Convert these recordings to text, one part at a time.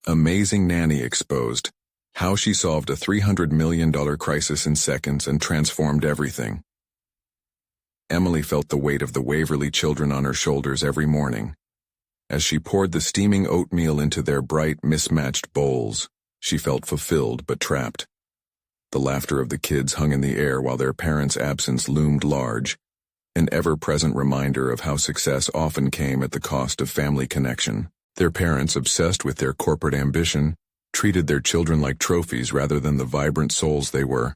Amazing Nanny exposed how she solved a $300 million crisis in seconds and transformed everything. Emily felt the weight of the Waverly children on her shoulders every morning. As she poured the steaming oatmeal into their bright, mismatched bowls, she felt fulfilled but trapped. The laughter of the kids hung in the air while their parents' absence loomed large, an ever-present reminder of how success often came at the cost of family connection. Their parents, obsessed with their corporate ambition, treated their children like trophies rather than the vibrant souls they were.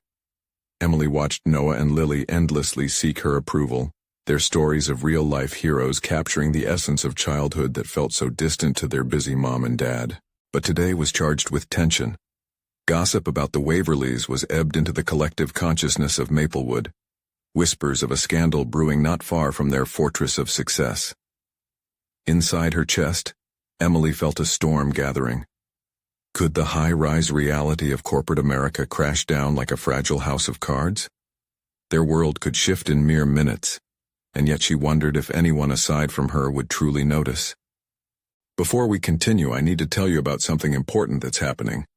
Emily watched Noah and Lily endlessly seek her approval, their stories of real-life heroes capturing the essence of childhood that felt so distant to their busy mom and dad. But today was charged with tension. Gossip about the Waverlys was ebbed into the collective consciousness of Maplewood, whispers of a scandal brewing not far from their fortress of success. Inside her chest, Emily felt a storm gathering. Could the high-rise reality of corporate America crash down like a fragile house of cards? Their world could shift in mere minutes, and yet she wondered if anyone aside from her would truly notice. Before we continue, I need to tell you about something important that's happening.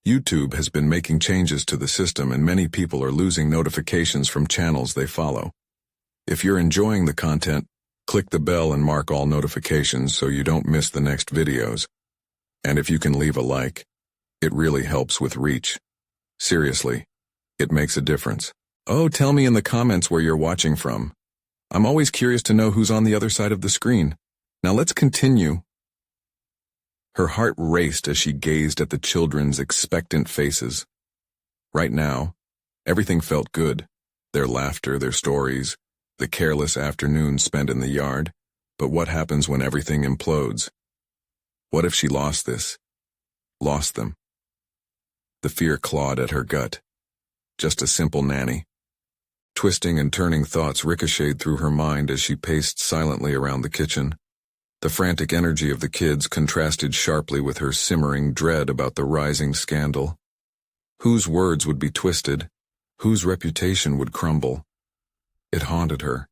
YouTube has been making changes to the system, and many people are losing notifications from channels they follow. If you're enjoying the content, click the bell and mark all notifications so you don't miss the next videos. And if you can leave a like, it really helps with reach. Seriously, it makes a difference. Oh, tell me in the comments where you're watching from. I'm always curious to know who's on the other side of the screen. Now let's continue. Her heart raced as she gazed at the children's expectant faces. Right now, everything felt good. Their laughter, their stories, the careless afternoons spent in the yard. But what happens when everything implodes? What if she lost this? Lost them? The fear clawed at her gut. Just a simple nanny. Twisting and turning thoughts ricocheted through her mind as she paced silently around the kitchen. The frantic energy of the kids contrasted sharply with her simmering dread about the rising scandal. Whose words would be twisted? Whose reputation would crumble? It haunted her.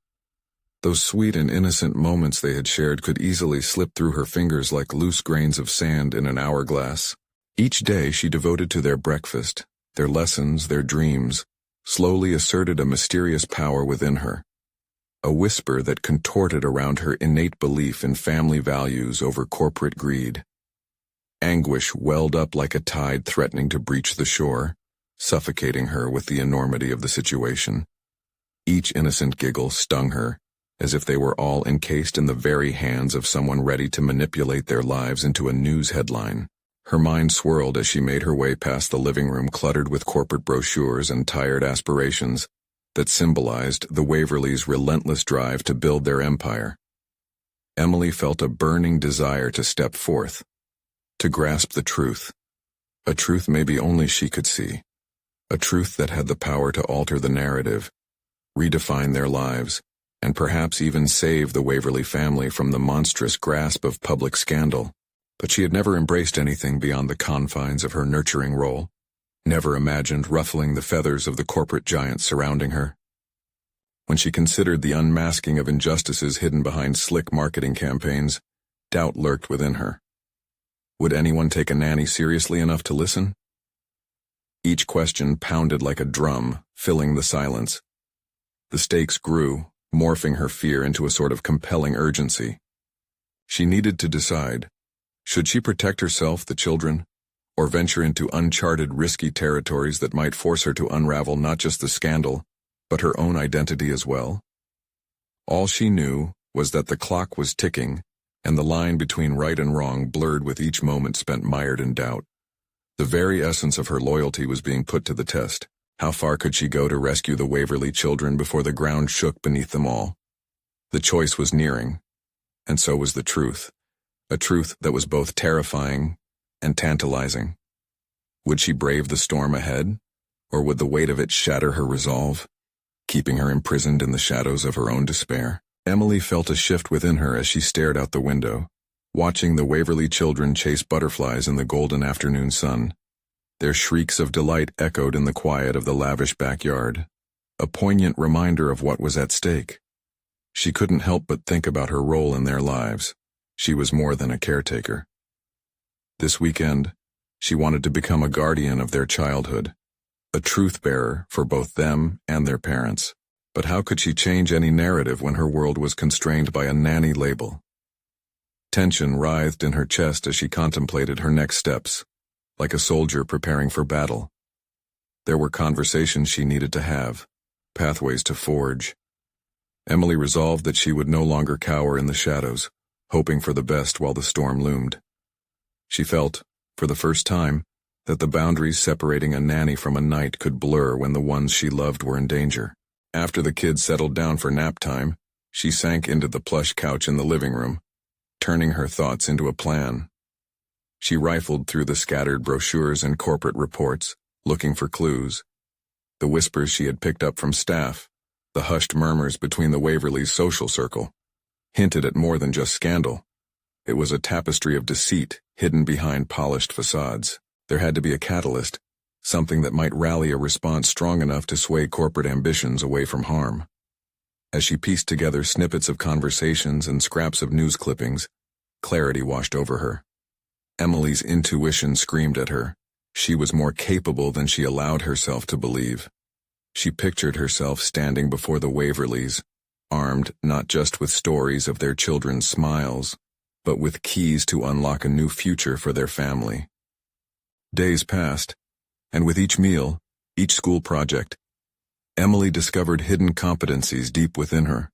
Those sweet and innocent moments they had shared could easily slip through her fingers like loose grains of sand in an hourglass. Each day she devoted to their breakfast, their lessons, their dreams, slowly asserted a mysterious power within her. A whisper that contorted around her innate belief in family values over corporate greed. Anguish welled up like a tide threatening to breach the shore, suffocating her with the enormity of the situation. Each innocent giggle stung her, as if they were all encased in the very hands of someone ready to manipulate their lives into a news headline. Her mind swirled as she made her way past the living room cluttered with corporate brochures and tired aspirations that symbolized the Waverlys' relentless drive to build their empire. Emily felt a burning desire to step forth, to grasp the truth, a truth maybe only she could see, a truth that had the power to alter the narrative, redefine their lives, and perhaps even save the Waverly family from the monstrous grasp of public scandal. But she had never embraced anything beyond the confines of her nurturing role, never imagined ruffling the feathers of the corporate giants surrounding her. When she considered the unmasking of injustices hidden behind slick marketing campaigns, doubt lurked within her. Would anyone take a nanny seriously enough to listen? Each question pounded like a drum, filling the silence. The stakes grew, morphing her fear into a sort of compelling urgency. She needed to decide. Should she protect herself, the children, or venture into uncharted, risky territories that might force her to unravel not just the scandal, but her own identity as well? All she knew was that the clock was ticking, and the line between right and wrong blurred with each moment spent mired in doubt. The very essence of her loyalty was being put to the test. How far could she go to rescue the Waverly children before the ground shook beneath them all? The choice was nearing, and so was the truth, a truth that was both terrifying and tantalizing. Would she brave the storm ahead, or would the weight of it shatter her resolve, keeping her imprisoned in the shadows of her own despair? Emily felt a shift within her as she stared out the window, watching the Waverly children chase butterflies in the golden afternoon sun. Their shrieks of delight echoed in the quiet of the lavish backyard, a poignant reminder of what was at stake. She couldn't help but think about her role in their lives. She was more than a caretaker. This weekend, she wanted to become a guardian of their childhood, a truth bearer for both them and their parents. But how could she change any narrative when her world was constrained by a nanny label? Tension writhed in her chest as she contemplated her next steps, like a soldier preparing for battle. There were conversations she needed to have, pathways to forge. Emily resolved that she would no longer cower in the shadows, hoping for the best while the storm loomed. She felt, for the first time, that the boundaries separating a nanny from a knight could blur when the ones she loved were in danger. After the kids settled down for nap time, she sank into the plush couch in the living room, turning her thoughts into a plan. She rifled through the scattered brochures and corporate reports, looking for clues. The whispers she had picked up from staff, the hushed murmurs between the Waverly's social circle, hinted at more than just scandal. It was a tapestry of deceit hidden behind polished facades. There had to be a catalyst, something that might rally a response strong enough to sway corporate ambitions away from harm. As she pieced together snippets of conversations and scraps of news clippings, clarity washed over her. Emily's intuition screamed at her. She was more capable than she allowed herself to believe. She pictured herself standing before the Waverlys, armed not just with stories of their children's smiles, but with keys to unlock a new future for their family. Days passed, and with each meal, each school project, Emily discovered hidden competencies deep within her.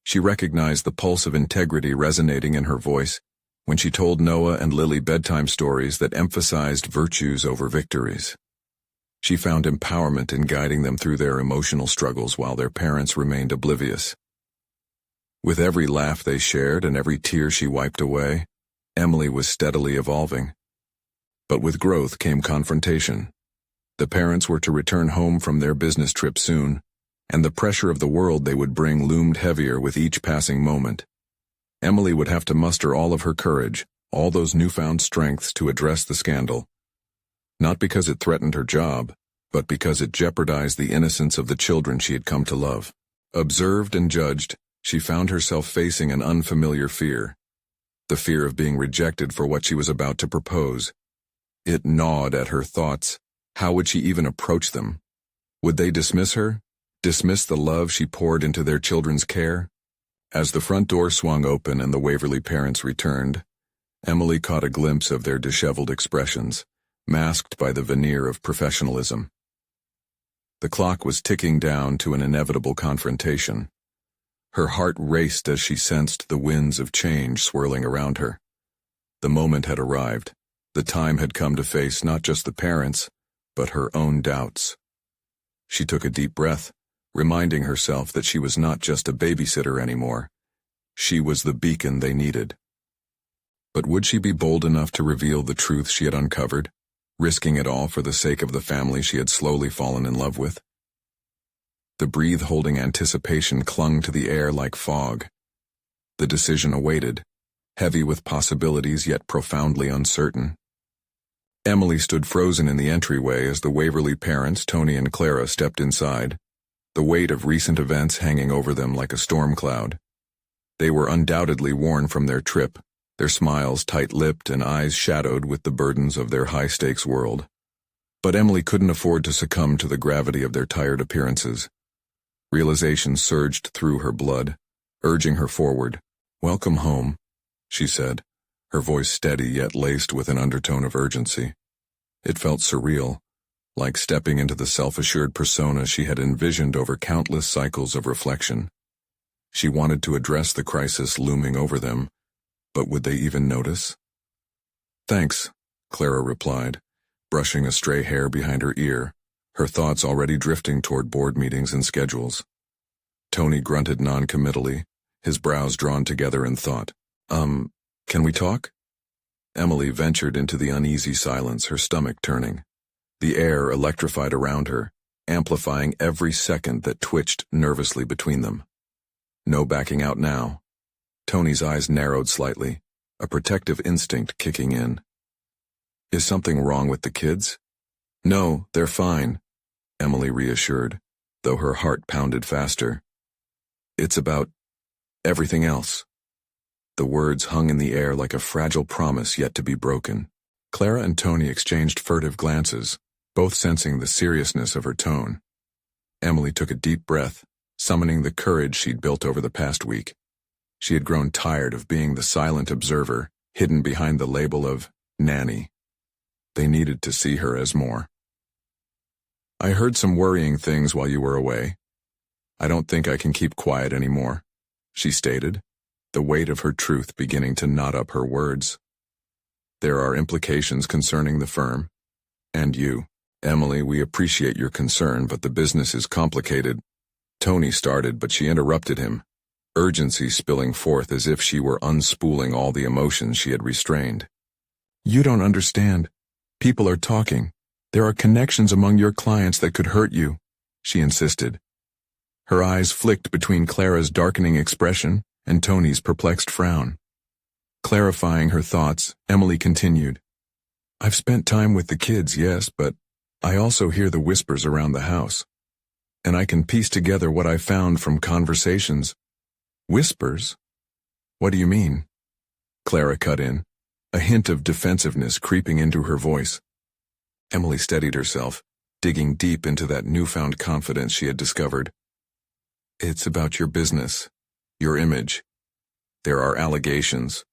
She recognized the pulse of integrity resonating in her voice when she told Noah and Lily bedtime stories that emphasized virtues over victories. She found empowerment in guiding them through their emotional struggles while their parents remained oblivious. With every laugh they shared and every tear she wiped away, Emily was steadily evolving. But with growth came confrontation. The parents were to return home from their business trip soon, and the pressure of the world they would bring loomed heavier with each passing moment. Emily would have to muster all of her courage, all those newfound strengths to address the scandal. Not because it threatened her job, but because it jeopardized the innocence of the children she had come to love. Observed and judged, she found herself facing an unfamiliar fear. The fear of being rejected for what she was about to propose. It gnawed at her thoughts. How would she even approach them? Would they dismiss her? Dismiss the love she poured into their children's care? As the front door swung open and the Waverly parents returned, Emily caught a glimpse of their disheveled expressions, masked by the veneer of professionalism. The clock was ticking down to an inevitable confrontation. Her heart raced as she sensed the winds of change swirling around her. The moment had arrived. The time had come to face not just the parents, but her own doubts. She took a deep breath, reminding herself that she was not just a babysitter anymore. She was the beacon they needed. But would she be bold enough to reveal the truth she had uncovered, risking it all for the sake of the family she had slowly fallen in love with? The breath-holding anticipation clung to the air like fog. The decision awaited, heavy with possibilities yet profoundly uncertain. Emily stood frozen in the entryway as the Waverly parents, Tony and Clara, stepped inside, the weight of recent events hanging over them like a storm cloud. They were undoubtedly worn from their trip, their smiles tight-lipped and eyes shadowed with the burdens of their high-stakes world. But Emily couldn't afford to succumb to the gravity of their tired appearances. Realization surged through her blood, urging her forward. "Welcome home," she said, her voice steady yet laced with an undertone of urgency. It felt surreal, like stepping into the self-assured persona she had envisioned over countless cycles of reflection. She wanted to address the crisis looming over them, but would they even notice? "Thanks," Clara replied, brushing a stray hair behind her ear, her thoughts already drifting toward board meetings and schedules. Tony grunted non-committally, his brows drawn together in thought. Can we talk?" Emily ventured into the uneasy silence, her stomach turning. The air electrified around her, amplifying every second that twitched nervously between them. No backing out now. Tony's eyes narrowed slightly, a protective instinct kicking in. "Is something wrong with the kids?" "No, they're fine," Emily reassured, though her heart pounded faster. "It's about everything else." The words hung in the air like a fragile promise yet to be broken. Clara and Tony exchanged furtive glances, both sensing the seriousness of her tone. Emily took a deep breath, summoning the courage she'd built over the past week. She had grown tired of being the silent observer, hidden behind the label of Nanny. They needed to see her as more. "I heard some worrying things while you were away. I don't think I can keep quiet anymore," she stated, the weight of her truth beginning to knot up her words. "There are implications concerning the firm. And you. Emily, we appreciate your concern, but the business is complicated." Tony started, but she interrupted him, urgency spilling forth as if she were unspooling all the emotions she had restrained. "You don't understand. People are talking. There are connections among your clients that could hurt you," she insisted. Her eyes flicked between Clara's darkening expression and Tony's perplexed frown. Clarifying her thoughts, Emily continued, "I've spent time with the kids, yes, but I also hear the whispers around the house. And I can piece together what I found from conversations." "Whispers? What do you mean?" Clara cut in, a hint of defensiveness creeping into her voice. Emily steadied herself, digging deep into that newfound confidence she had discovered. "It's about your business, your image. There are allegations,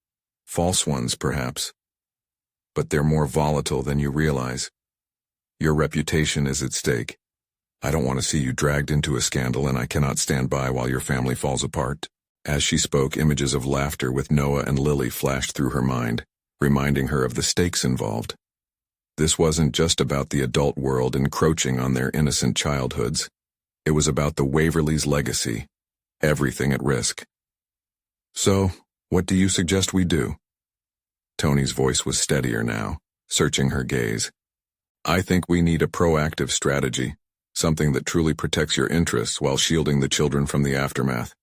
false ones perhaps, but they're more volatile than you realize. Your reputation is at stake. I don't want to see you dragged into a scandal, and I cannot stand by while your family falls apart." As she spoke, images of laughter with Noah and Lily flashed through her mind, reminding her of the stakes involved. This wasn't just about the adult world encroaching on their innocent childhoods. It was about the Waverly's legacy, everything at risk. "So, what do you suggest we do?" Tony's voice was steadier now, searching her gaze. "I think we need a proactive strategy, something that truly protects your interests while shielding the children from the aftermath.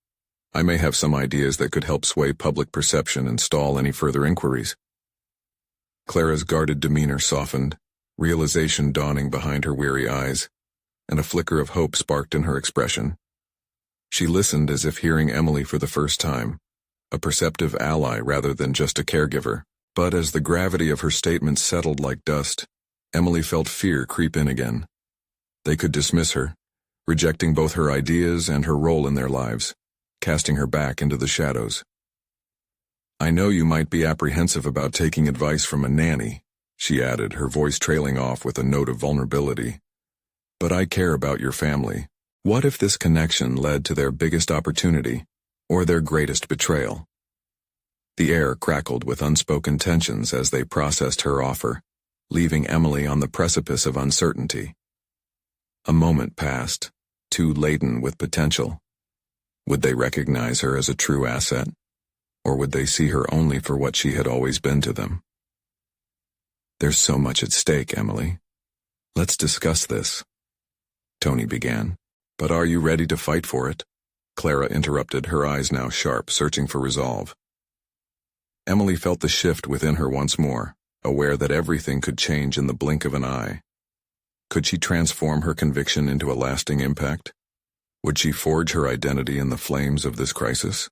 I may have some ideas that could help sway public perception and stall any further inquiries." Clara's guarded demeanor softened, realization dawning behind her weary eyes, and a flicker of hope sparked in her expression. She listened as if hearing Emily for the first time, a perceptive ally rather than just a caregiver. But as the gravity of her statements settled like dust, Emily felt fear creep in again. They could dismiss her, rejecting both her ideas and her role in their lives, casting her back into the shadows. "I know you might be apprehensive about taking advice from a nanny," she added, her voice trailing off with a note of vulnerability. "But I care about your family. What if this connection led to their biggest opportunity, or their greatest betrayal?" The air crackled with unspoken tensions as they processed her offer, leaving Emily on the precipice of uncertainty. A moment passed, too laden with potential. Would they recognize her as a true asset, or would they see her only for what she had always been to them? "There's so much at stake, Emily. Let's discuss this," Tony began. "But are you ready to fight for it?" Clara interrupted, her eyes now sharp, searching for resolve. Emily felt the shift within her once more, aware that everything could change in the blink of an eye. Could she transform her conviction into a lasting impact? Would she forge her identity in the flames of this crisis?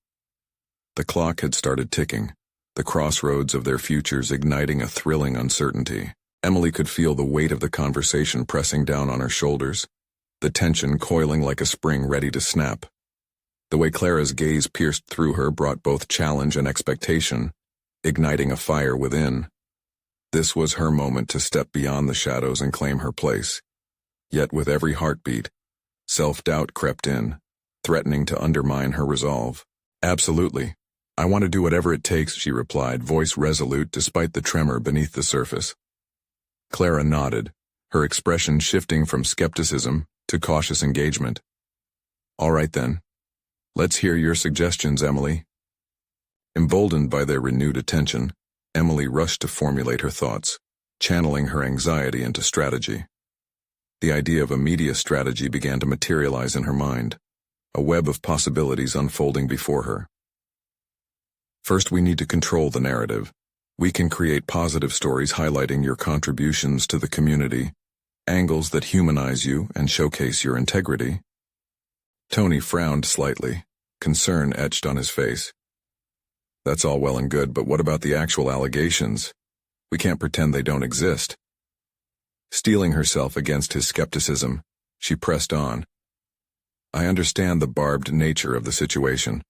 The clock had started ticking, the crossroads of their futures igniting a thrilling uncertainty. Emily could feel the weight of the conversation pressing down on her shoulders, the tension coiling like a spring ready to snap. The way Clara's gaze pierced through her brought both challenge and expectation, igniting a fire within. This was her moment to step beyond the shadows and claim her place. Yet with every heartbeat, self-doubt crept in, threatening to undermine her resolve. "Absolutely. I want to do whatever it takes," she replied, voice resolute despite the tremor beneath the surface. Clara nodded, her expression shifting from skepticism to cautious engagement. "All right then. Let's hear your suggestions, Emily." Emboldened by their renewed attention, Emily rushed to formulate her thoughts, channeling her anxiety into strategy. The idea of a media strategy began to materialize in her mind, a web of possibilities unfolding before her. "First, we need to control the narrative. We can create positive stories highlighting your contributions to the community, angles that humanize you and showcase your integrity." Tony frowned slightly, concern etched on his face. That's all well and good, but what about the actual allegations? We can't pretend they don't exist. Steeling herself against his skepticism, she pressed on. I understand the barbed nature of the situation.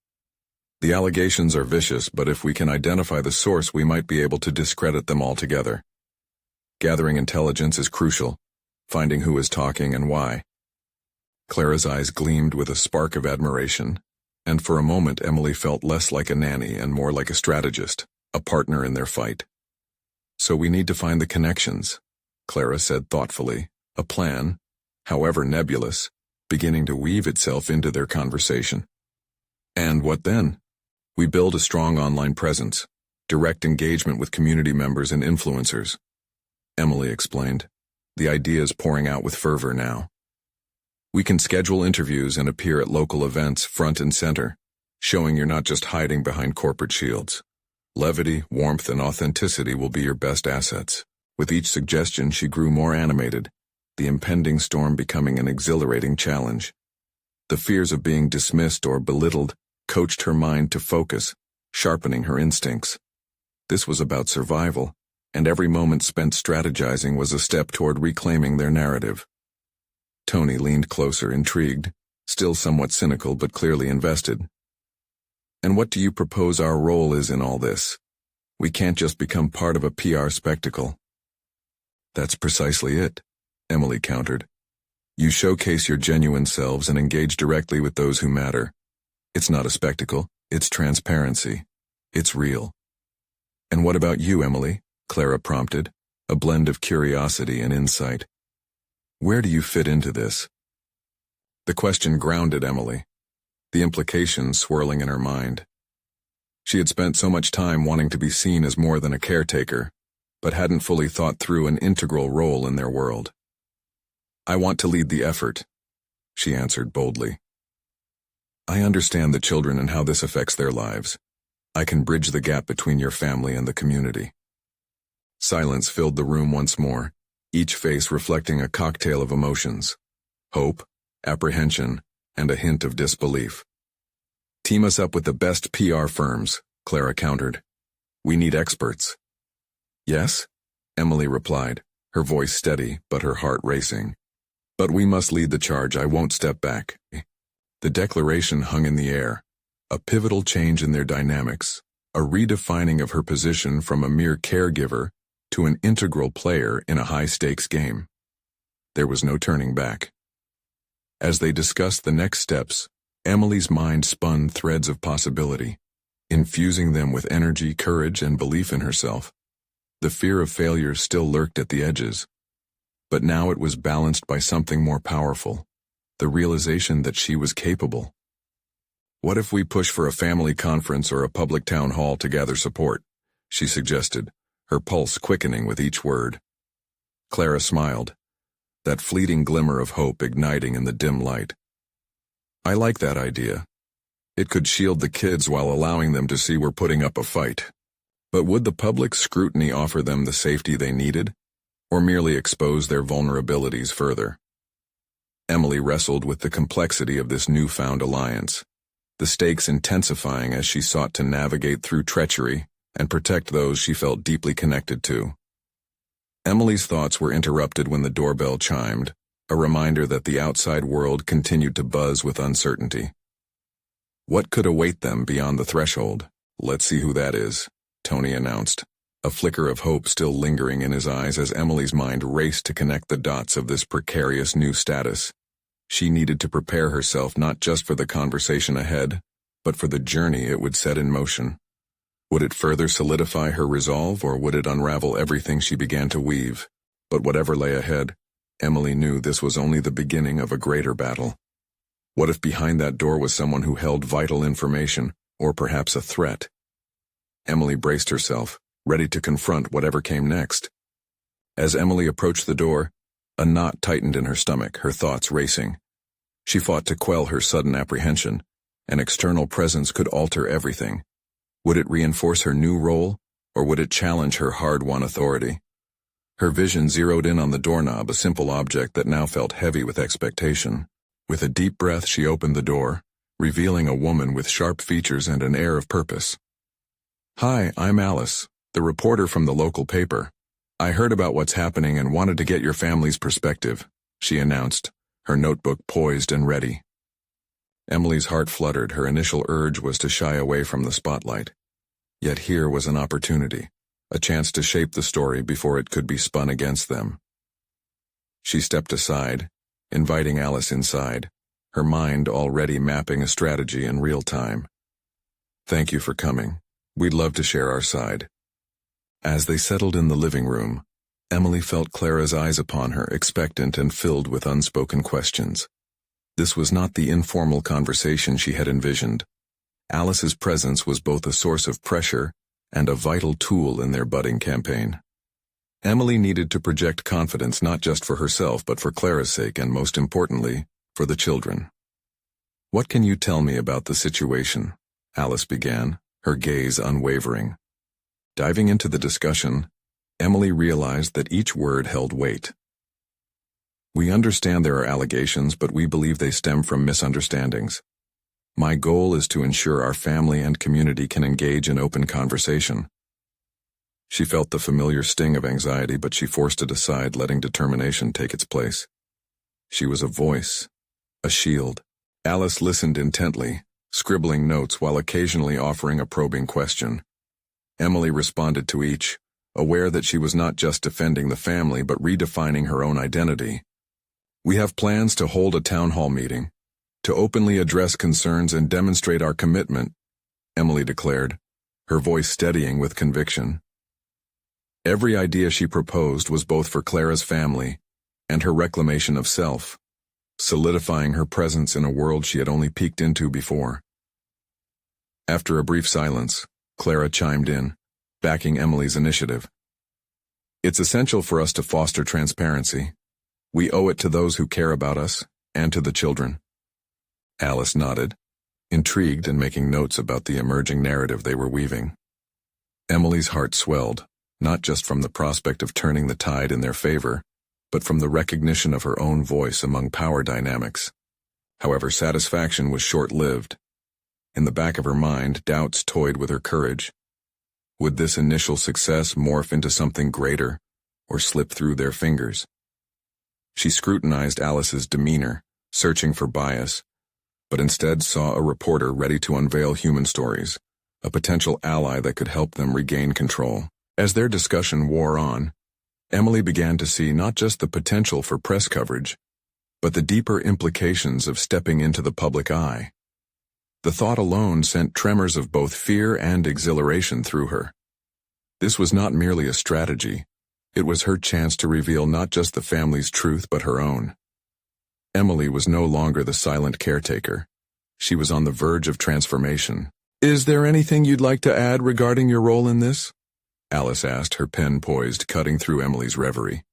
The allegations are vicious, but if we can identify the source, we might be able to discredit them altogether. Gathering intelligence is crucial, finding who is talking and why. Clara's eyes gleamed with a spark of admiration, and for a moment Emily felt less like a nanny and more like a strategist, a partner in their fight. So we need to find the connections, Clara said thoughtfully, a plan, however nebulous, beginning to weave itself into their conversation. And what then? We build a strong online presence, direct engagement with community members and influencers. Emily explained. The idea is pouring out with fervor now. We can schedule interviews and appear at local events front and center, showing you're not just hiding behind corporate shields. Levity, warmth, and authenticity will be your best assets. With each suggestion, she grew more animated, the impending storm becoming an exhilarating challenge. The fears of being dismissed or belittled coached her mind to focus, sharpening her instincts. This was about survival, and every moment spent strategizing was a step toward reclaiming their narrative. Tony leaned closer, intrigued, still somewhat cynical but clearly invested. And what do you propose our role is in all this? We can't just become part of a PR spectacle. That's precisely it, Emily countered. You showcase your genuine selves and engage directly with those who matter. It's not a spectacle, it's transparency. It's real. And what about you, Emily? Clara prompted, a blend of curiosity and insight. Where do you fit into this? The question grounded Emily, the implications swirling in her mind. She had spent so much time wanting to be seen as more than a caretaker, but hadn't fully thought through an integral role in their world. I want to lead the effort, she answered boldly. I understand the children and how this affects their lives. I can bridge the gap between your family and the community. Silence filled the room once more, each face reflecting a cocktail of emotions: hope, apprehension, and a hint of disbelief. Team us up with the best PR firms, Clara countered. We need experts. Yes, Emily replied, her voice steady but her heart racing. But we must lead the charge. I won't step back. The declaration hung in the air, a pivotal change in their dynamics, a redefining of her position from a mere caregiver to an integral player in a high-stakes game. There was no turning back. As they discussed the next steps, Emily's mind spun threads of possibility, infusing them with energy, courage, and belief in herself. The fear of failure still lurked at the edges, but now it was balanced by something more powerful, the realization that she was capable. What if we push for a family conference or a public town hall to gather support? She suggested, her pulse quickening with each word. Clara smiled, that fleeting glimmer of hope igniting in the dim light. I like that idea. It could shield the kids while allowing them to see we're putting up a fight. But would the public scrutiny offer them the safety they needed, or merely expose their vulnerabilities further? Emily wrestled with the complexity of this newfound alliance, the stakes intensifying as she sought to navigate through treachery and protect those she felt deeply connected to. Emily's thoughts were interrupted when the doorbell chimed, a reminder that the outside world continued to buzz with uncertainty. What could await them beyond the threshold? Let's see who that is, Tony announced, a flicker of hope still lingering in his eyes as Emily's mind raced to connect the dots of this precarious new status. She needed to prepare herself not just for the conversation ahead, but for the journey it would set in motion. Would it further solidify her resolve, or would it unravel everything she began to weave? But whatever lay ahead, Emily knew this was only the beginning of a greater battle. What if behind that door was someone who held vital information, or perhaps a threat? Emily braced herself, ready to confront whatever came next. As Emily approached the door, a knot tightened in her stomach, her thoughts racing. She fought to quell her sudden apprehension. An external presence could alter everything. Would it reinforce her new role, or would it challenge her hard-won authority? Her vision zeroed in on the doorknob, a simple object that now felt heavy with expectation. With a deep breath, she opened the door, revealing a woman with sharp features and an air of purpose. Hi, I'm Alice, the reporter from the local paper. I heard about what's happening and wanted to get your family's perspective, she announced, her notebook poised and ready. Emily's heart fluttered. Her initial urge was to shy away from the spotlight. Yet here was an opportunity, a chance to shape the story before it could be spun against them. She stepped aside, inviting Alice inside, her mind already mapping a strategy in real time. Thank you for coming. We'd love to share our side. As they settled in the living room, Emily felt Clara's eyes upon her, expectant and filled with unspoken questions. This was not the informal conversation she had envisioned. Alice's presence was both a source of pressure and a vital tool in their budding campaign. Emily needed to project confidence not just for herself but for Clara's sake and, most importantly, for the children. "What can you tell me about the situation?" Alice began, her gaze unwavering. Diving into the discussion, Emily realized that each word held weight. "We understand there are allegations, but we believe they stem from misunderstandings. My goal is to ensure our family and community can engage in open conversation." She felt the familiar sting of anxiety, but she forced it aside, letting determination take its place. She was a voice, a shield. Alice listened intently, scribbling notes while occasionally offering a probing question. Emily responded to each, aware that she was not just defending the family but redefining her own identity. "We have plans to hold a town hall meeting, to openly address concerns and demonstrate our commitment," Emily declared, her voice steadying with conviction. Every idea she proposed was both for Clara's family and her reclamation of self, solidifying her presence in a world she had only peeked into before. After a brief silence, Clara chimed in, backing Emily's initiative. "It's essential for us to foster transparency. We owe it to those who care about us, and to the children." Alice nodded, intrigued and making notes about the emerging narrative they were weaving. Emily's heart swelled, not just from the prospect of turning the tide in their favor, but from the recognition of her own voice among power dynamics. However, satisfaction was short-lived. In the back of her mind, doubts toyed with her courage. Would this initial success morph into something greater, or slip through their fingers? She scrutinized Alice's demeanor, searching for bias, but instead saw a reporter ready to unveil human stories, a potential ally that could help them regain control. As their discussion wore on, Emily began to see not just the potential for press coverage, but the deeper implications of stepping into the public eye. The thought alone sent tremors of both fear and exhilaration through her. This was not merely a strategy, it was her chance to reveal not just the family's truth but her own. Emily was no longer the silent caretaker. She was on the verge of transformation. "Is there anything you'd like to add regarding your role in this?" Alice asked, her pen poised, cutting through Emily's reverie.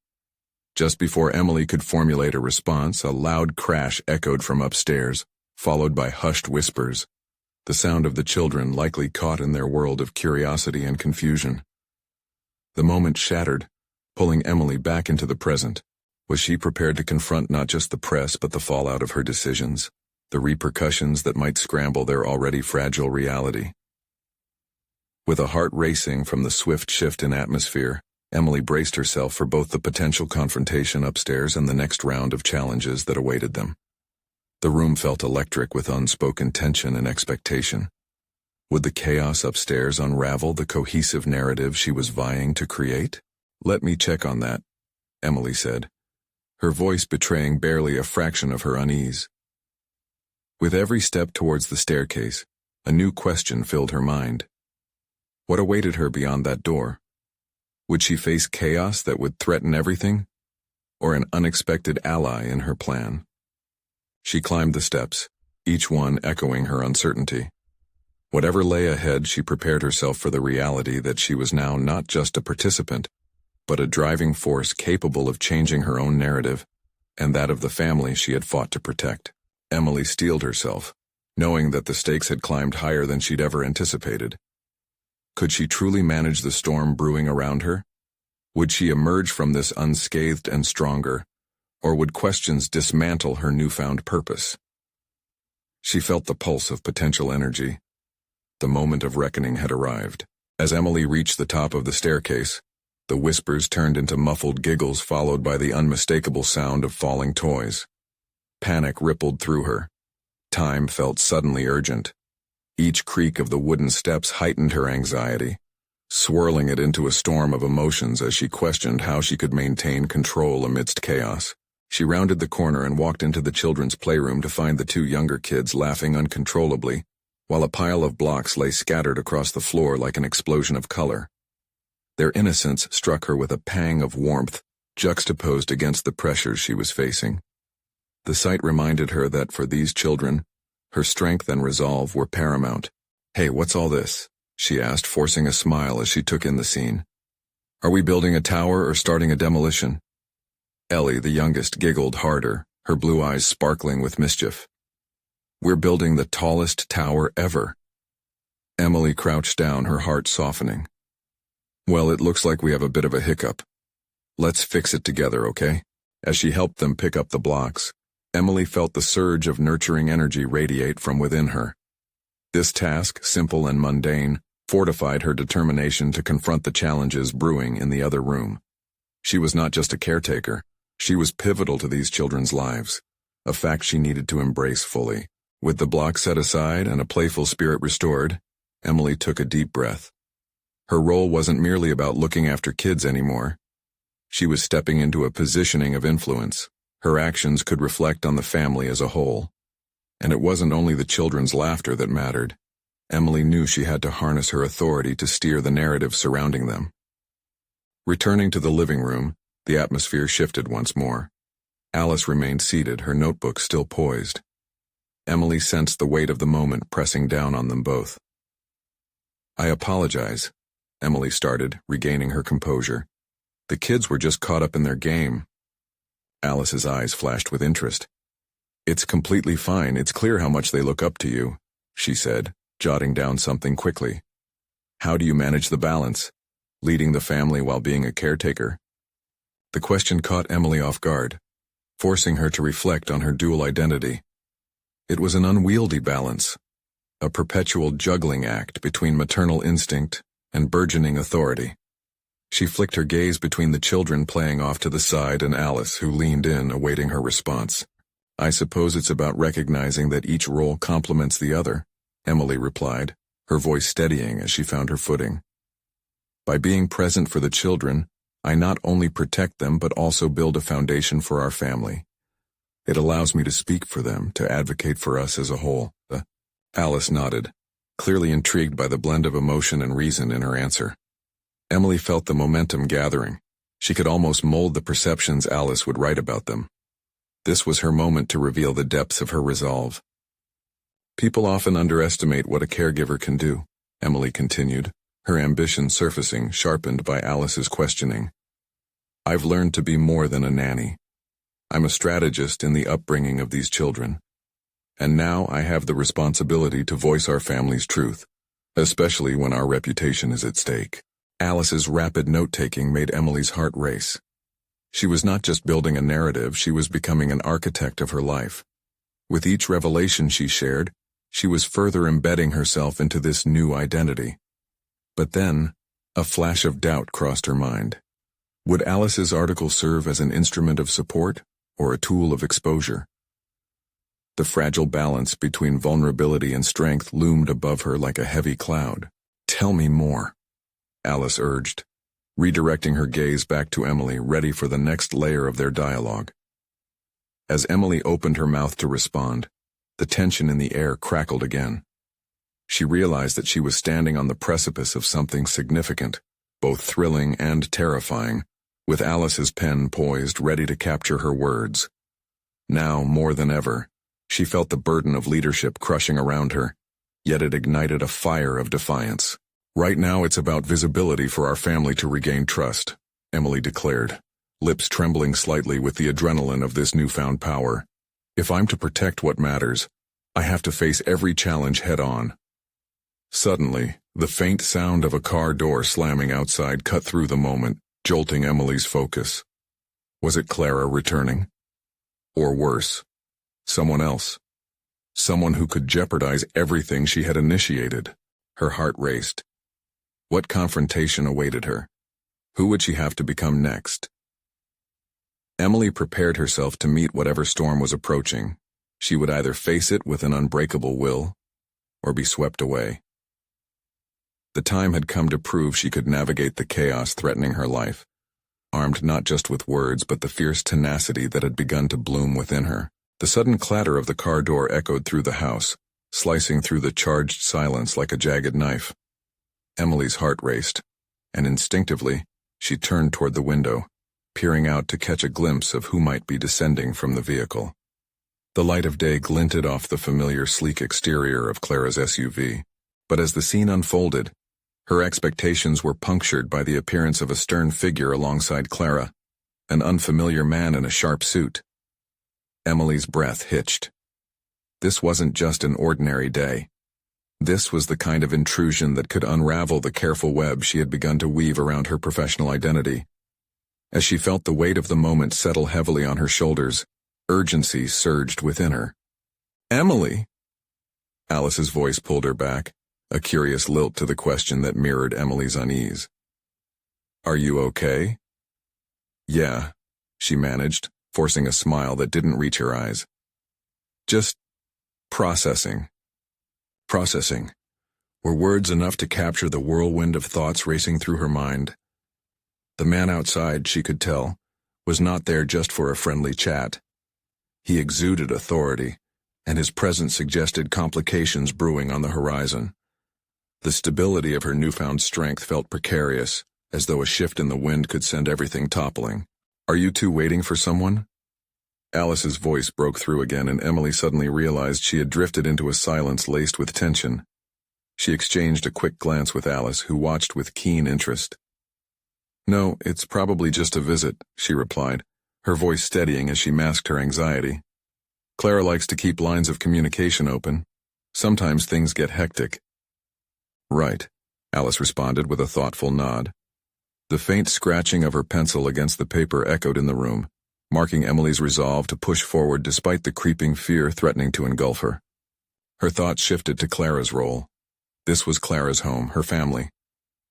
Just before Emily could formulate a response, a loud crash echoed from upstairs, followed by hushed whispers, the sound of the children likely caught in their world of curiosity and confusion. The moment shattered, pulling Emily back into the present. Was she prepared to confront not just the press but the fallout of her decisions, the repercussions that might scramble their already fragile reality? With a heart racing from the swift shift in atmosphere, Emily braced herself for both the potential confrontation upstairs and the next round of challenges that awaited them. The room felt electric with unspoken tension and expectation. Would the chaos upstairs unravel the cohesive narrative she was vying to create? "Let me check on that," Emily said, her voice betraying barely a fraction of her unease. With every step towards the staircase, a new question filled her mind. What awaited her beyond that door? Would she face chaos that would threaten everything, or an unexpected ally in her plan? She climbed the steps, each one echoing her uncertainty. Whatever lay ahead, she prepared herself for the reality that she was now not just a participant, but a driving force capable of changing her own narrative, and that of the family she had fought to protect. Emily steeled herself, knowing that the stakes had climbed higher than she'd ever anticipated. Could she truly manage the storm brewing around her? Would she emerge from this unscathed and stronger, or would questions dismantle her newfound purpose? She felt the pulse of potential energy. The moment of reckoning had arrived. As Emily reached the top of the staircase, the whispers turned into muffled giggles followed by the unmistakable sound of falling toys. Panic rippled through her. Time felt suddenly urgent. Each creak of the wooden steps heightened her anxiety, swirling it into a storm of emotions as she questioned how she could maintain control amidst chaos. She rounded the corner and walked into the children's playroom to find the two younger kids laughing uncontrollably, while a pile of blocks lay scattered across the floor like an explosion of color. Their innocence struck her with a pang of warmth, juxtaposed against the pressures she was facing. The sight reminded her that for these children, her strength and resolve were paramount. "Hey, what's all this?" she asked, forcing a smile as she took in the scene. "Are we building a tower or starting a demolition?" Ellie, the youngest, giggled harder, her blue eyes sparkling with mischief. "We're building the tallest tower ever." Emily crouched down, her heart softening. "Well, it looks like we have a bit of a hiccup. Let's fix it together, okay?" As she helped them pick up the blocks, Emily felt the surge of nurturing energy radiate from within her. This task, simple and mundane, fortified her determination to confront the challenges brewing in the other room. She was not just a caretaker, she was pivotal to these children's lives, a fact she needed to embrace fully. With the block set aside and a playful spirit restored, Emily took a deep breath. Her role wasn't merely about looking after kids anymore. She was stepping into a positioning of influence. Her actions could reflect on the family as a whole. And it wasn't only the children's laughter that mattered. Emily knew she had to harness her authority to steer the narrative surrounding them. Returning to the living room, the atmosphere shifted once more. Alice remained seated, her notebook still poised. Emily sensed the weight of the moment pressing down on them both. "I apologize," Emily started, regaining her composure. "The kids were just caught up in their game." Alice's eyes flashed with interest. "It's completely fine. It's clear how much they look up to you," she said, jotting down something quickly. "How do you manage the balance, leading the family while being a caretaker?" The question caught Emily off guard, forcing her to reflect on her dual identity. It was an unwieldy balance, a perpetual juggling act between maternal instinct and burgeoning authority. She flicked her gaze between the children playing off to the side and Alice, who leaned in, awaiting her response. "I suppose it's about recognizing that each role complements the other," Emily replied, her voice steadying as she found her footing. "By being present for the children, I not only protect them but also build a foundation for our family. It allows me to speak for them, to advocate for us as a whole." Alice nodded, clearly intrigued by the blend of emotion and reason in her answer. Emily felt the momentum gathering. She could almost mold the perceptions Alice would write about them. This was her moment to reveal the depths of her resolve. "People often underestimate what a caregiver can do," Emily continued, her ambition surfacing, sharpened by Alice's questioning. "I've learned to be more than a nanny. I'm a strategist in the upbringing of these children. And now I have the responsibility to voice our family's truth, especially when our reputation is at stake." Alice's rapid note-taking made Emily's heart race. She was not just building a narrative, she was becoming an architect of her life. With each revelation she shared, she was further embedding herself into this new identity. But then, a flash of doubt crossed her mind. Would Alice's article serve as an instrument of support or a tool of exposure? The fragile balance between vulnerability and strength loomed above her like a heavy cloud. "Tell me more," Alice urged, redirecting her gaze back to Emily, ready for the next layer of their dialogue. As Emily opened her mouth to respond, the tension in the air crackled again. She realized that she was standing on the precipice of something significant, both thrilling and terrifying, with Alice's pen poised, ready to capture her words. Now, more than ever, she felt the burden of leadership crushing around her, yet it ignited a fire of defiance. "Right now it's about visibility for our family to regain trust," Emily declared, lips trembling slightly with the adrenaline of this newfound power. "If I'm to protect what matters, I have to face every challenge head-on." Suddenly, the faint sound of a car door slamming outside cut through the moment, jolting Emily's focus. Was it Clara returning? Or worse, someone else? Someone who could jeopardize everything she had initiated. Her heart raced. What confrontation awaited her? Who would she have to become next? Emily prepared herself to meet whatever storm was approaching. She would either face it with an unbreakable will, or be swept away. The time had come to prove she could navigate the chaos threatening her life, armed not just with words but the fierce tenacity that had begun to bloom within her. The sudden clatter of the car door echoed through the house, slicing through the charged silence like a jagged knife. Emily's heart raced, and instinctively, she turned toward the window, peering out to catch a glimpse of who might be descending from the vehicle. The light of day glinted off the familiar sleek exterior of Clara's SUV, but as the scene unfolded, her expectations were punctured by the appearance of a stern figure alongside Clara, an unfamiliar man in a sharp suit. Emily's breath hitched. This wasn't just an ordinary day. This was the kind of intrusion that could unravel the careful web she had begun to weave around her professional identity. As she felt the weight of the moment settle heavily on her shoulders, urgency surged within her. "Emily!" Alice's voice pulled her back, a curious lilt to the question that mirrored Emily's unease. "Are you okay?" "Yeah," she managed, forcing a smile that didn't reach her eyes. "Just processing." Processing were words enough to capture the whirlwind of thoughts racing through her mind. The man outside, she could tell, was not there just for a friendly chat. He exuded authority, and his presence suggested complications brewing on the horizon. The stability of her newfound strength felt precarious, as though a shift in the wind could send everything toppling. "Are you two waiting for someone?" Alice's voice broke through again, and Emily suddenly realized she had drifted into a silence laced with tension. She exchanged a quick glance with Alice, who watched with keen interest. "No, it's probably just a visit," she replied, her voice steadying as she masked her anxiety. "Clara likes to keep lines of communication open. Sometimes things get hectic." "Right," Alice responded with a thoughtful nod. The faint scratching of her pencil against the paper echoed in the room, marking Emily's resolve to push forward despite the creeping fear threatening to engulf her. Her thoughts shifted to Clara's role. This was Clara's home, her family.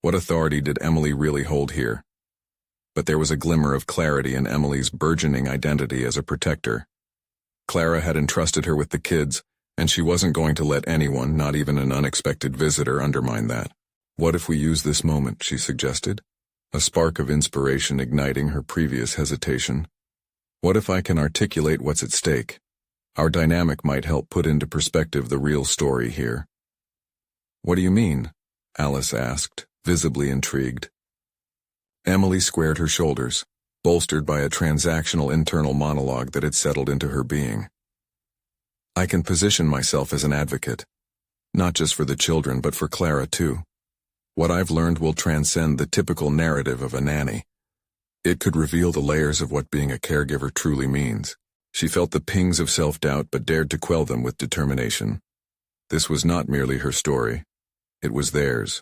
What authority did Emily really hold here? But there was a glimmer of clarity in Emily's burgeoning identity as a protector. Clara had entrusted her with the kids, and she wasn't going to let anyone, not even an unexpected visitor, undermine that. "What if we use this moment?" she suggested, a spark of inspiration igniting her previous hesitation. "What if I can articulate what's at stake? Our dynamic might help put into perspective the real story here." "What do you mean?" Alice asked, visibly intrigued. Emily squared her shoulders, bolstered by a transactional internal monologue that had settled into her being. "I can position myself as an advocate, not just for the children but for Clara too. What I've learned will transcend the typical narrative of a nanny. It could reveal the layers of what being a caregiver truly means." She felt the pings of self-doubt but dared to quell them with determination. This was not merely her story. It was theirs,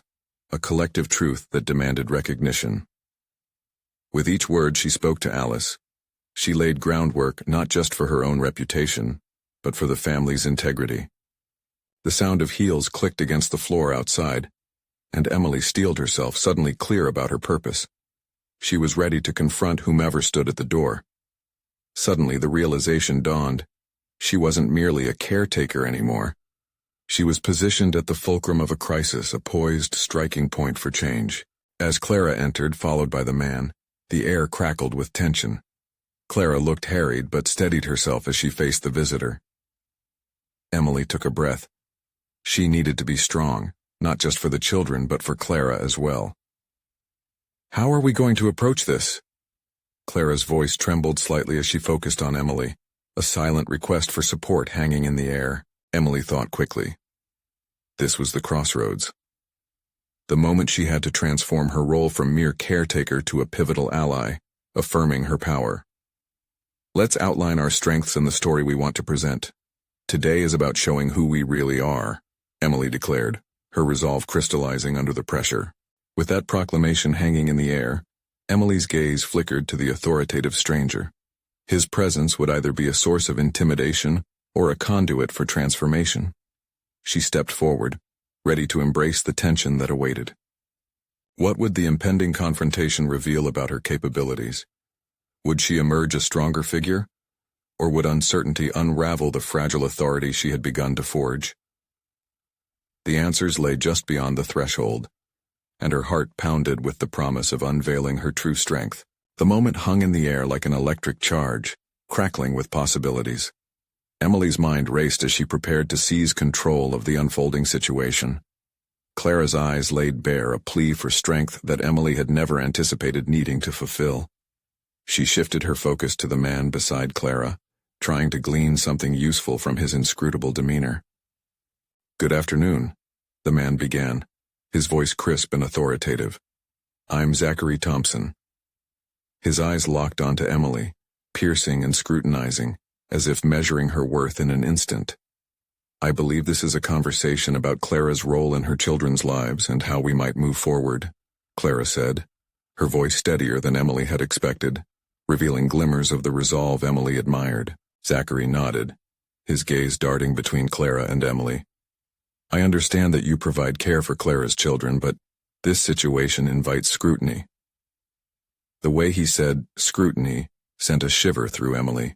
a collective truth that demanded recognition. With each word she spoke to Alice, she laid groundwork not just for her own reputation, but for the family's integrity. The sound of heels clicked against the floor outside, and Emily steeled herself, suddenly clear about her purpose. She was ready to confront whomever stood at the door. Suddenly the realization dawned. She wasn't merely a caretaker anymore. She was positioned at the fulcrum of a crisis, a poised, striking point for change. As Clara entered, followed by the man, the air crackled with tension. Clara looked harried but steadied herself as she faced the visitor. Emily took a breath. She needed to be strong, not just for the children but for Clara as well. "How are we going to approach this?" Clara's voice trembled slightly as she focused on Emily, a silent request for support hanging in the air. Emily thought quickly. This was the crossroads. The moment she had to transform her role from mere caretaker to a pivotal ally, affirming her power. "Let's outline our strengths and the story we want to present. Today is about showing who we really are," Emily declared, her resolve crystallizing under the pressure. With that proclamation hanging in the air, Emily's gaze flickered to the authoritative stranger. His presence would either be a source of intimidation or a conduit for transformation. She stepped forward, ready to embrace the tension that awaited. What would the impending confrontation reveal about her capabilities? Would she emerge a stronger figure? Or would uncertainty unravel the fragile authority she had begun to forge? The answers lay just beyond the threshold, and her heart pounded with the promise of unveiling her true strength. The moment hung in the air like an electric charge, crackling with possibilities. Emily's mind raced as she prepared to seize control of the unfolding situation. Clara's eyes laid bare a plea for strength that Emily had never anticipated needing to fulfill. She shifted her focus to the man beside Clara, trying to glean something useful from his inscrutable demeanor. "Good afternoon," the man began, his voice crisp and authoritative. "I'm Zachary Thompson." His eyes locked onto Emily, piercing and scrutinizing, as if measuring her worth in an instant. "I believe this is a conversation about Clara's role in her children's lives and how we might move forward," Clara said, her voice steadier than Emily had expected, revealing glimmers of the resolve Emily admired. Zachary nodded, his gaze darting between Clara and Emily. "I understand that you provide care for Clara's children, but this situation invites scrutiny." The way he said scrutiny sent a shiver through Emily.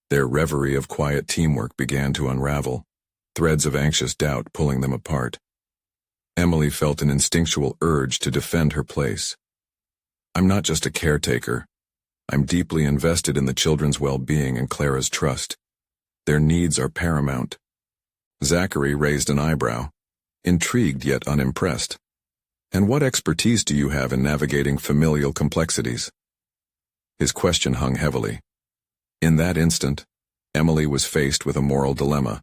Their reverie of quiet teamwork began to unravel, threads of anxious doubt pulling them apart. Emily felt an instinctual urge to defend her place. "I'm not just a caretaker. I'm deeply invested in the children's well-being and Clara's trust. Their needs are paramount." Zachary raised an eyebrow, intrigued yet unimpressed. "And what expertise do you have in navigating familial complexities?" His question hung heavily. In that instant, Emily was faced with a moral dilemma.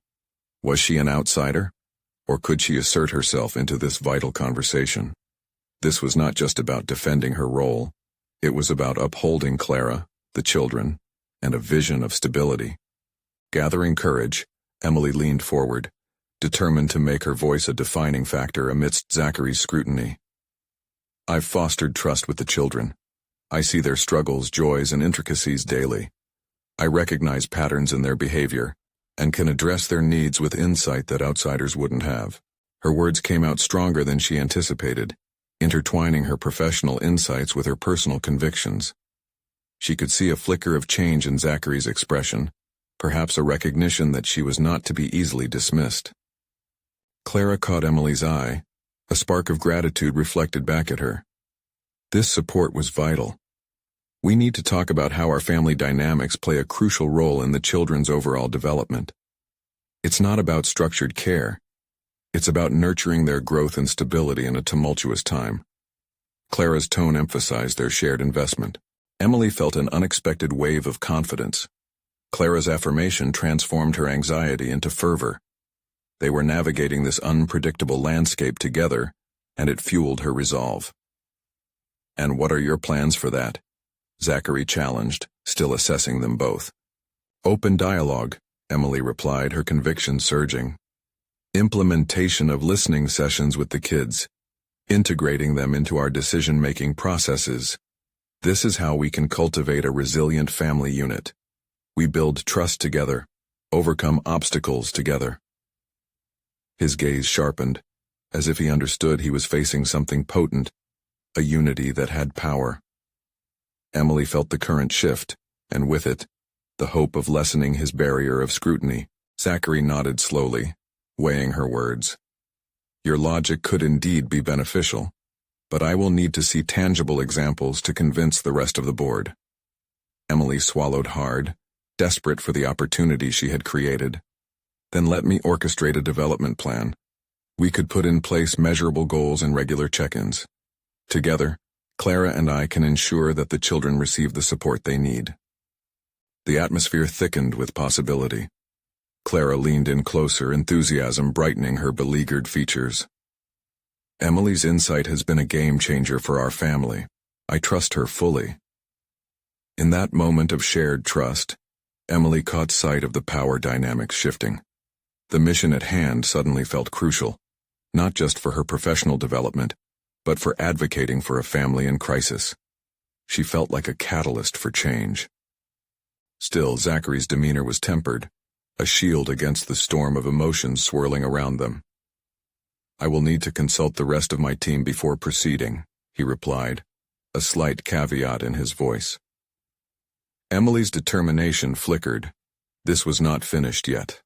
Was she an outsider, or could she assert herself into this vital conversation? This was not just about defending her role. It was about upholding Clara, the children, and a vision of stability. Gathering courage, Emily leaned forward, determined to make her voice a defining factor amidst Zachary's scrutiny. "I've fostered trust with the children. I see their struggles, joys, and intricacies daily. I recognize patterns in their behavior and can address their needs with insight that outsiders wouldn't have." Her words came out stronger than she anticipated, intertwining her professional insights with her personal convictions. She could see a flicker of change in Zachary's expression, perhaps a recognition that she was not to be easily dismissed. Clara caught Emily's eye, a spark of gratitude reflected back at her. This support was vital. "We need to talk about how our family dynamics play a crucial role in the children's overall development. It's not about structured care. It's about nurturing their growth and stability in a tumultuous time." Clara's tone emphasized their shared investment. Emily felt an unexpected wave of confidence. Clara's affirmation transformed her anxiety into fervor. They were navigating this unpredictable landscape together, and it fueled her resolve. "And what are your plans for that?" Zachary challenged, still assessing them both. "Open dialogue," Emily replied, her conviction surging. "Implementation of listening sessions with the kids, integrating them into our decision-making processes. This is how we can cultivate a resilient family unit. We build trust together, overcome obstacles together." His gaze sharpened, as if he understood he was facing something potent, a unity that had power. Emily felt the current shift, and with it, the hope of lessening his barrier of scrutiny. Zachary nodded slowly, weighing her words. "Your logic could indeed be beneficial, but I will need to see tangible examples to convince the rest of the board." Emily swallowed hard, desperate for the opportunity she had created. "Then let me orchestrate a development plan. We could put in place measurable goals and regular check-ins. Together, Clara and I can ensure that the children receive the support they need." The atmosphere thickened with possibility. Clara leaned in closer, enthusiasm brightening her beleaguered features. "Emily's insight has been a game-changer for our family. I trust her fully." In that moment of shared trust, Emily caught sight of the power dynamics shifting. The mission at hand suddenly felt crucial, not just for her professional development, but for advocating for a family in crisis. She felt like a catalyst for change. Still, Zachary's demeanor was tempered, a shield against the storm of emotions swirling around them. "I will need to consult the rest of my team before proceeding," he replied, a slight caveat in his voice. Emily's determination flickered. This was not finished yet.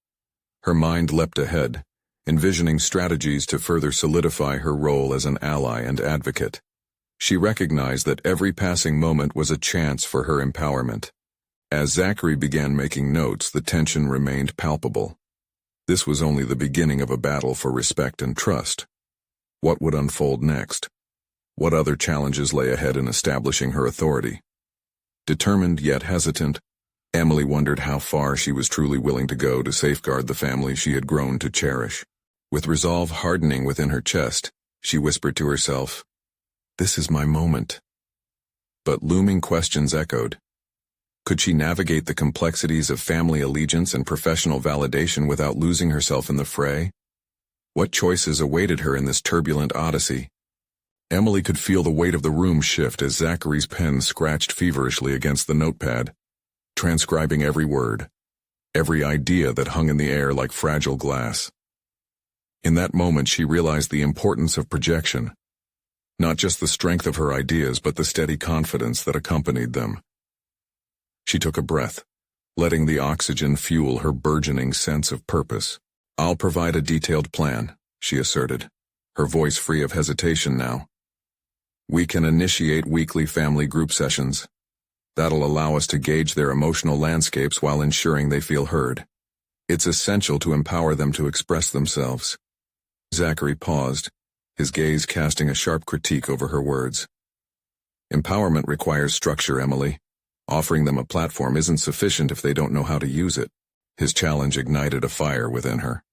Her mind leapt ahead, envisioning strategies to further solidify her role as an ally and advocate. She recognized that every passing moment was a chance for her empowerment. As Zachary began making notes, the tension remained palpable. This was only the beginning of a battle for respect and trust. What would unfold next? What other challenges lay ahead in establishing her authority? Determined yet hesitant, Emily wondered how far she was truly willing to go to safeguard the family she had grown to cherish. With resolve hardening within her chest, she whispered to herself, "This is my moment." But looming questions echoed. Could she navigate the complexities of family allegiance and professional validation without losing herself in the fray? What choices awaited her in this turbulent odyssey? Emily could feel the weight of the room shift as Zachary's pen scratched feverishly against the notepad, transcribing every word, every idea that hung in the air like fragile glass. In that moment she realized the importance of projection, not just the strength of her ideas but the steady confidence that accompanied them. She took a breath, letting the oxygen fuel her burgeoning sense of purpose. "I'll provide a detailed plan," she asserted, her voice free of hesitation now. "We can initiate weekly family group sessions. That'll allow us to gauge their emotional landscapes while ensuring they feel heard. It's essential to empower them to express themselves." Zachary paused, his gaze casting a sharp critique over her words. "Empowerment requires structure, Emily. Offering them a platform isn't sufficient if they don't know how to use it." His challenge ignited a fire within her.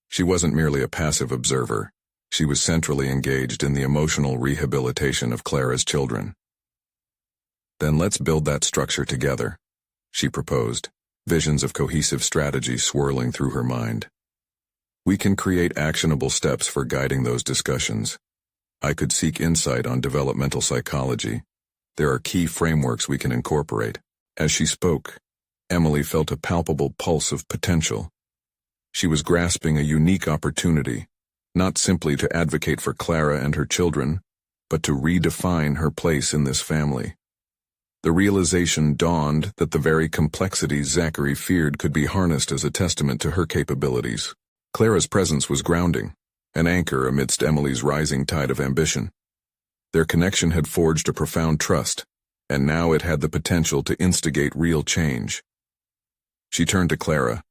She wasn't merely a passive observer. She was centrally engaged in the emotional rehabilitation of Clara's children. "Then let's build that structure together," she proposed, visions of cohesive strategy swirling through her mind. "We can create actionable steps for guiding those discussions. I could seek insight on developmental psychology. There are key frameworks we can incorporate." As she spoke, Emily felt a palpable pulse of potential. She was grasping a unique opportunity, not simply to advocate for Clara and her children, but to redefine her place in this family. The realization dawned that the very complexities Zachary feared could be harnessed as a testament to her capabilities. Clara's presence was grounding, an anchor amidst Emily's rising tide of ambition. Their connection had forged a profound trust, and now it had the potential to instigate real change. She turned to Clara,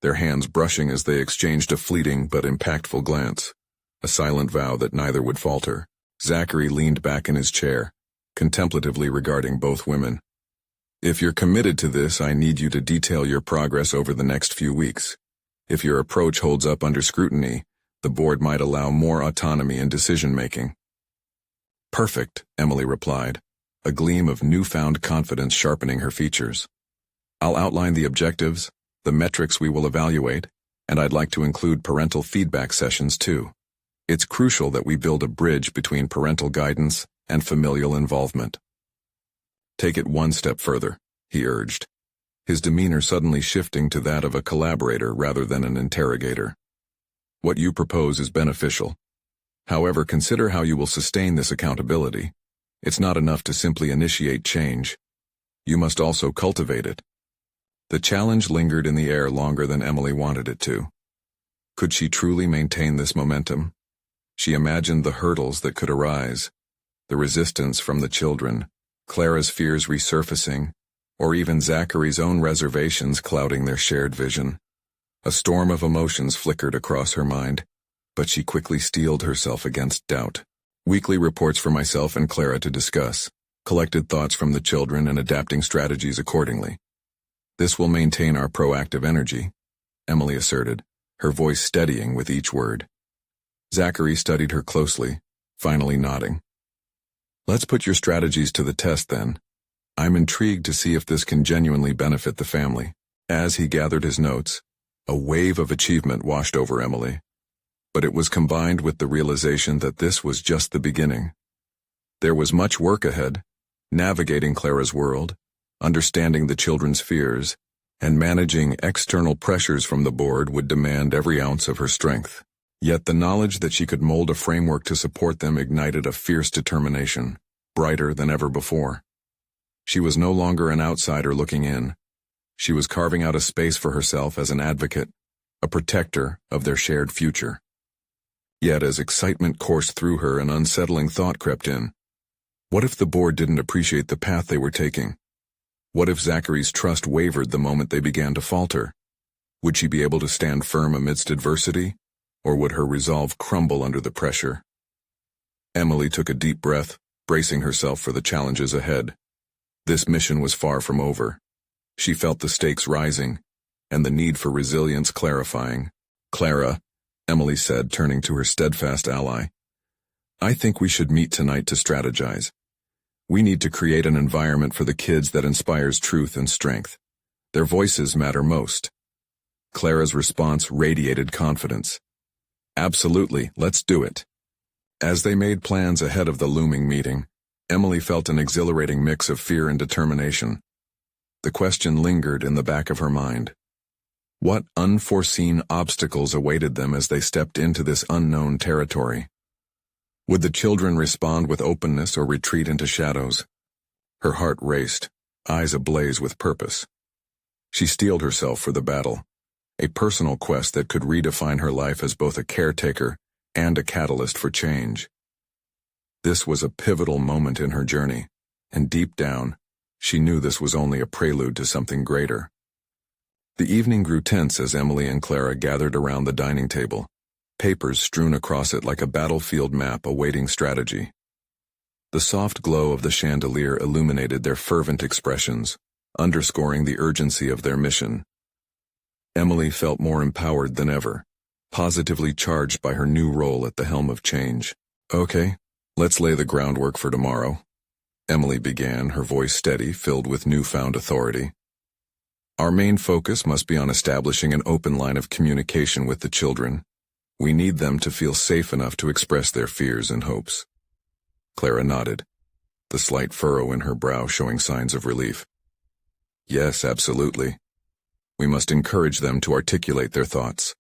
their hands brushing as they exchanged a fleeting but impactful glance, a silent vow that neither would falter. Zachary leaned back in his chair, contemplatively regarding both women. "If you're committed to this, I need you to detail your progress over the next few weeks. If your approach holds up under scrutiny, the board might allow more autonomy in decision-making." "Perfect," Emily replied, a gleam of newfound confidence sharpening her features. "I'll outline the objectives, the metrics we will evaluate, and I'd like to include parental feedback sessions too. It's crucial that we build a bridge between parental guidance and familial involvement." "Take it one step further," he urged, his demeanor suddenly shifting to that of a collaborator rather than an interrogator. "What you propose is beneficial. However, consider how you will sustain this accountability. It's not enough to simply initiate change. You must also cultivate it." The challenge lingered in the air longer than Emily wanted it to. Could she truly maintain this momentum? She imagined the hurdles that could arise, the resistance from the children, Clara's fears resurfacing, or even Zachary's own reservations clouding their shared vision. A storm of emotions flickered across her mind, but she quickly steeled herself against doubt. "Weekly reports for myself and Clara to discuss, collected thoughts from the children and adapting strategies accordingly. This will maintain our proactive energy," Emily asserted, her voice steadying with each word. Zachary studied her closely, finally nodding. "Let's put your strategies to the test then. I'm intrigued to see if this can genuinely benefit the family." As he gathered his notes, a wave of achievement washed over Emily. But it was combined with the realization that this was just the beginning. There was much work ahead, navigating Clara's world, understanding the children's fears, and managing external pressures from the board would demand every ounce of her strength. Yet the knowledge that she could mold a framework to support them ignited a fierce determination, brighter than ever before. She was no longer an outsider looking in. She was carving out a space for herself as an advocate, a protector of their shared future. Yet as excitement coursed through her, an unsettling thought crept in. What if the board didn't appreciate the path they were taking? What if Zachary's trust wavered the moment they began to falter? Would she be able to stand firm amidst adversity, or would her resolve crumble under the pressure? Emily took a deep breath, bracing herself for the challenges ahead. This mission was far from over. She felt the stakes rising, and the need for resilience clarifying. "Clara," Emily said, turning to her steadfast ally, "I think we should meet tonight to strategize. We need to create an environment for the kids that inspires truth and strength. Their voices matter most." Clara's response radiated confidence. "Absolutely, let's do it." As they made plans ahead of the looming meeting, Emily felt an exhilarating mix of fear and determination. The question lingered in the back of her mind. What unforeseen obstacles awaited them as they stepped into this unknown territory? Would the children respond with openness or retreat into shadows? Her heart raced, eyes ablaze with purpose. She steeled herself for the battle, a personal quest that could redefine her life as both a caretaker and a catalyst for change. This was a pivotal moment in her journey, and deep down, she knew this was only a prelude to something greater. The evening grew tense as Emily and Clara gathered around the dining table, papers strewn across it like a battlefield map awaiting strategy. The soft glow of the chandelier illuminated their fervent expressions, underscoring the urgency of their mission. Emily felt more empowered than ever, positively charged by her new role at the helm of change. "Okay, let's lay the groundwork for tomorrow," Emily began, her voice steady, filled with newfound authority. "Our main focus must be on establishing an open line of communication with the children. We need them to feel safe enough to express their fears and hopes." Clara nodded, the slight furrow in her brow showing signs of relief. "Yes, absolutely. We must encourage them to articulate their thoughts.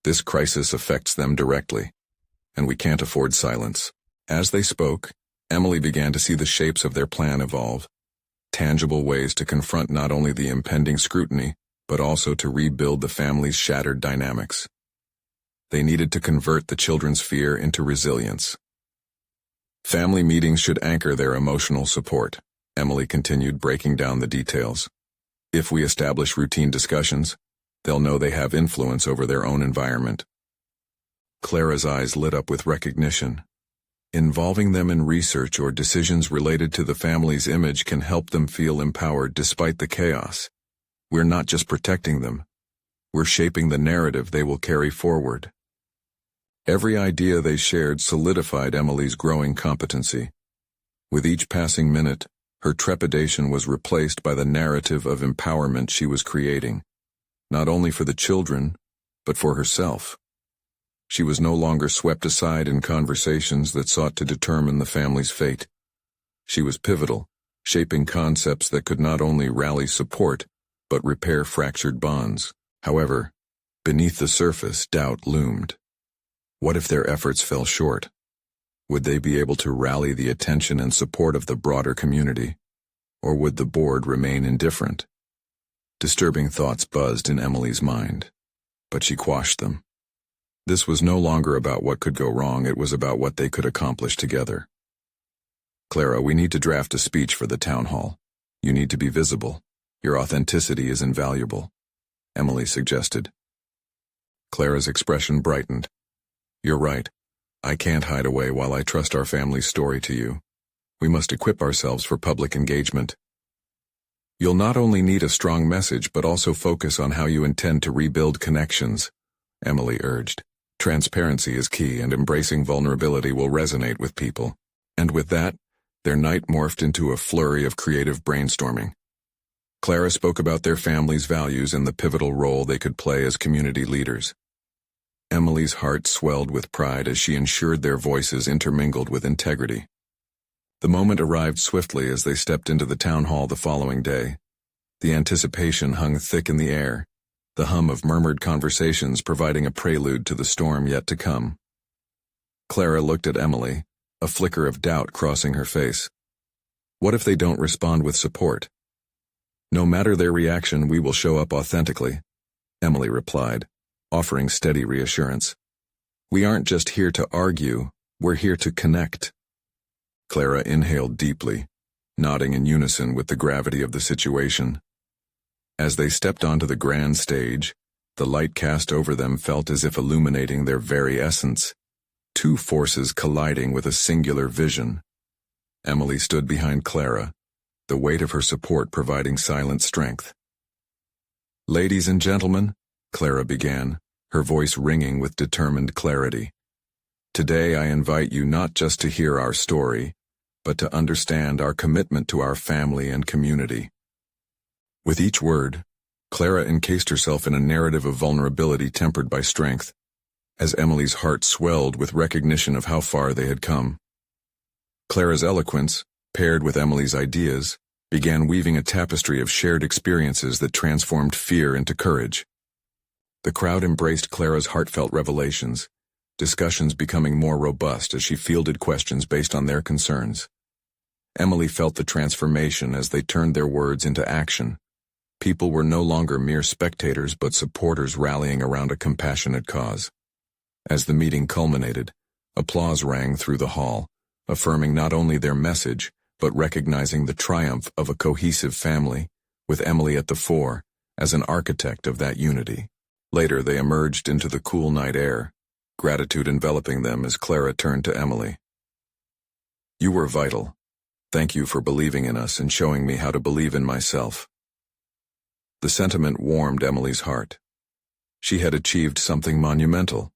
This crisis affects them directly, and we can't afford silence." As they spoke, Emily began to see the shapes of their plan evolve, tangible ways to confront not only the impending scrutiny, but also to rebuild the family's shattered dynamics. They needed to convert the children's fear into resilience. "Family meetings should anchor their emotional support," Emily continued, breaking down the details. "If we establish routine discussions, they'll know they have influence over their own environment." Clara's eyes lit up with recognition. Involving them in research or decisions related to the family's image can help them feel empowered despite the chaos. We're not just protecting them. We're shaping the narrative they will carry forward. Every idea they shared solidified Emily's growing competency. With each passing minute, her trepidation was replaced by the narrative of empowerment she was creating, not only for the children, but for herself. She was no longer swept aside in conversations that sought to determine the family's fate. She was pivotal, shaping concepts that could not only rally support, but repair fractured bonds. However, beneath the surface, doubt loomed. What if their efforts fell short? Would they be able to rally the attention and support of the broader community? Or would the board remain indifferent? Disturbing thoughts buzzed in Emily's mind, but she quashed them. This was no longer about what could go wrong, it was about what they could accomplish together. "Clara, we need to draft a speech for the town hall. You need to be visible. Your authenticity is invaluable," Emily suggested. Clara's expression brightened. "You're right. I can't hide away while I trust our family's story to you. We must equip ourselves for public engagement. You'll not only need a strong message but also focus on how you intend to rebuild connections," Emily urged. "Transparency is key, and embracing vulnerability will resonate with people." And with that, their night morphed into a flurry of creative brainstorming. Clara spoke about their family's values and the pivotal role they could play as community leaders. Emily's heart swelled with pride as she ensured their voices intermingled with integrity. The moment arrived swiftly as they stepped into the town hall the following day. The anticipation hung thick in the air, the hum of murmured conversations providing a prelude to the storm yet to come. Clara looked at Emily, a flicker of doubt crossing her face. What if they don't respond with support? No matter their reaction, we will show up authentically, Emily replied, offering steady reassurance. We aren't just here to argue, we're here to connect. Clara inhaled deeply, nodding in unison with the gravity of the situation. As they stepped onto the grand stage, the light cast over them felt as if illuminating their very essence, two forces colliding with a singular vision. Emily stood behind Clara, the weight of her support providing silent strength. Ladies and gentlemen, Clara began, her voice ringing with determined clarity. Today I invite you not just to hear our story, but to understand our commitment to our family and community. With each word, Clara encased herself in a narrative of vulnerability tempered by strength, as Emily's heart swelled with recognition of how far they had come. Clara's eloquence, paired with Emily's ideas, began weaving a tapestry of shared experiences that transformed fear into courage. The crowd embraced Clara's heartfelt revelations, discussions becoming more robust as she fielded questions based on their concerns. Emily felt the transformation as they turned their words into action. People were no longer mere spectators but supporters rallying around a compassionate cause. As the meeting culminated, applause rang through the hall, affirming not only their message, but recognizing the triumph of a cohesive family, with Emily at the fore, as an architect of that unity. Later they emerged into the cool night air, gratitude enveloping them as Clara turned to Emily. You were vital. Thank you for believing in us and showing me how to believe in myself. The sentiment warmed Emily's heart. She had achieved something monumental.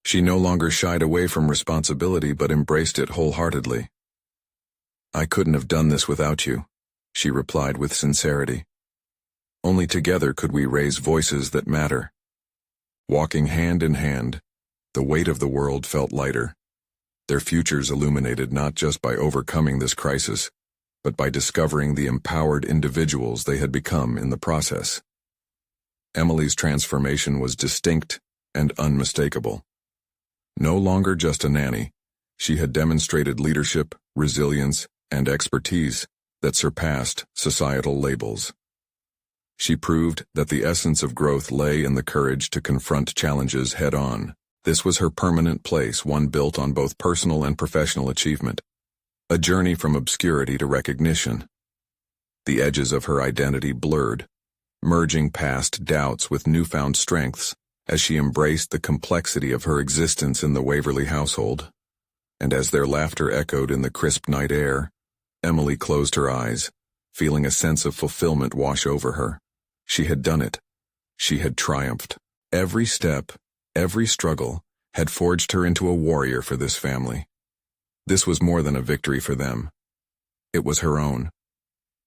She no longer shied away from responsibility but embraced it wholeheartedly. I couldn't have done this without you, she replied with sincerity. Only together could we raise voices that matter. Walking hand in hand, the weight of the world felt lighter, their futures illuminated not just by overcoming this crisis, but by discovering the empowered individuals they had become in the process. Emily's transformation was distinct and unmistakable. No longer just a nanny, she had demonstrated leadership, resilience, and expertise that surpassed societal labels. She proved that the essence of growth lay in the courage to confront challenges head-on. This was her permanent place, one built on both personal and professional achievement. A journey from obscurity to recognition. The edges of her identity blurred, merging past doubts with newfound strengths as she embraced the complexity of her existence in the Waverly household. And as their laughter echoed in the crisp night air, Emily closed her eyes, feeling a sense of fulfillment wash over her. She had done it. She had triumphed. Every step, every struggle, had forged her into a warrior for this family. This was more than a victory for them. It was her own.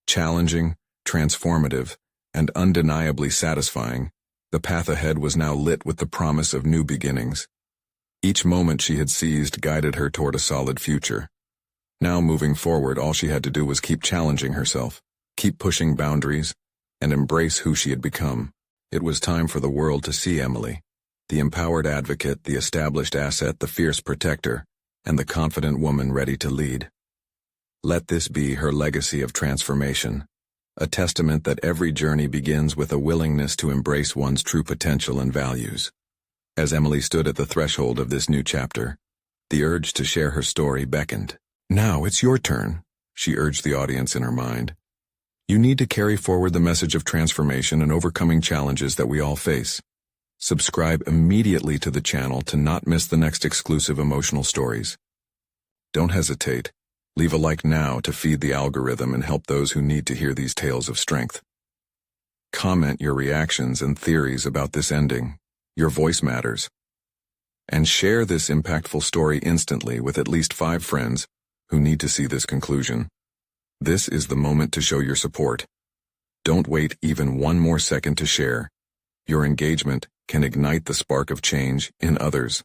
Challenging, transformative, and undeniably satisfying, the path ahead was now lit with the promise of new beginnings. Each moment she had seized guided her toward a solid future. Now moving forward, all she had to do was keep challenging herself, keep pushing boundaries, and embrace who she had become. It was time for the world to see Emily, the empowered advocate, the established asset, the fierce protector, and the confident woman ready to lead. Let this be her legacy of transformation, a testament that every journey begins with a willingness to embrace one's true potential and values. As Emily stood at the threshold of this new chapter, the urge to share her story beckoned. Now it's your turn, she urged the audience in her mind. You need to carry forward the message of transformation and overcoming challenges that we all face. Subscribe immediately to the channel to not miss the next exclusive emotional stories. Don't hesitate. Leave a like now to feed the algorithm and help those who need to hear these tales of strength. Comment your reactions and theories about this ending. Your voice matters. And share this impactful story instantly with at least 5 friends who need to see this conclusion. This is the moment to show your support. Don't wait even one more second to share. Your engagement can ignite the spark of change in others.